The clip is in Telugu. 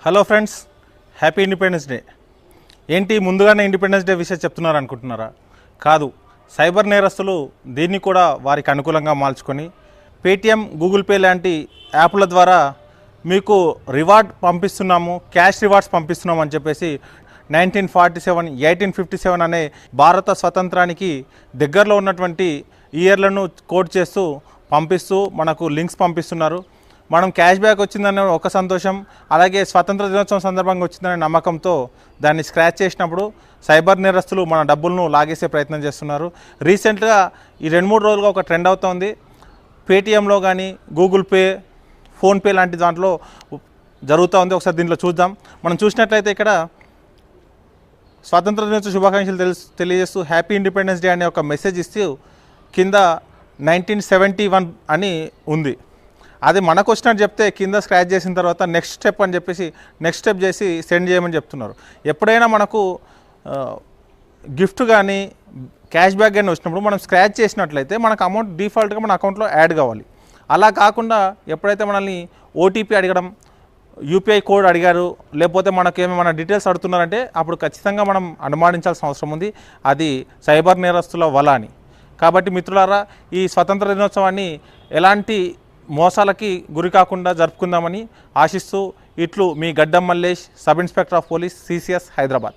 Hello friends, happy independence day. ఏంటి ముందుగానే ఇండిపెండెన్స్ డే విషయం చెప్తున్నారు అనుకుంటున్నారా? కాదు, సైబర్ నేరస్తులు దీన్ని కూడా వారికి అనుకూలంగా మార్చుకొని పేటిఎం, గూగుల్ పే లాంటి యాప్ల ద్వారా మీకు రివార్డ్ పంపిస్తున్నాము, క్యాష్ రివార్డ్స్ పంపిస్తున్నాము అని చెప్పేసి 1947, 1857 అనే భారత స్వతంత్రానికి దగ్గరలో ఉన్నటువంటి ఇయర్లను కోట్ చేస్తూ పంపిస్తూ మనకు లింక్స్ పంపిస్తున్నారు. మనం క్యాష్ బ్యాక్ వచ్చిందనే ఒక సంతోషం, అలాగే స్వతంత్ర దినోత్సవం సందర్భంగా వచ్చిందనే నమ్మకంతో దాన్ని స్క్రాచ్ చేసినప్పుడు సైబర్ నేరస్తులు మన డబ్బులను లాగేసే ప్రయత్నం చేస్తున్నారు. రీసెంట్గా ఈ 2-3 రోజులుగా ఒక ట్రెండ్ అవుతోంది. పేటిఎంలో కానీ, గూగుల్ పే, ఫోన్పే లాంటి దాంట్లో జరుగుతూ ఉంది. ఒకసారి దీంట్లో చూద్దాం. మనం చూసినట్లయితే ఇక్కడ స్వాతంత్ర దినోత్సవ శుభాకాంక్షలు తెలియజేస్తూ హ్యాపీ ఇండిపెండెన్స్ డే అనే ఒక మెసేజ్ ఇస్తూ కింద 1971 అని ఉంది. అది మనకు వచ్చినట్టు చెప్తే కింద స్క్రాచ్ చేసిన తర్వాత నెక్స్ట్ స్టెప్ అని చెప్పేసి నెక్స్ట్ స్టెప్ చేసి సెండ్ చేయమని చెప్తున్నారు. ఎప్పుడైనా మనకు గిఫ్ట్ కానీ క్యాష్ బ్యాక్ కానీ వచ్చినప్పుడు మనం స్క్రాచ్ చేసినట్లయితే మనకు అమౌంట్ డిఫాల్ట్గా మన అకౌంట్లో యాడ్ కావాలి. అలా కాకుండా ఎప్పుడైతే మనల్ని ఓటీపీ అడగడం, యూపీఐ కోడ్ అడిగారు, లేకపోతే మనకేమైనా డీటెయిల్స్ అడుగుతున్నారంటే అప్పుడు ఖచ్చితంగా మనం అనుమానించాల్సిన అవసరం ఉంది. అది సైబర్ నేరస్తుల వల అని. కాబట్టి మిత్రులారా, ఈ స్వతంత్ర దినోత్సవాన్ని ఎలాంటి మోసాలకి గురి కాకుండా జరుపుకుందామని ఆశిస్తూ ఇట్లు మీ గడ్డం Mallesh, sub inspector of police, CCS, Hyderabad.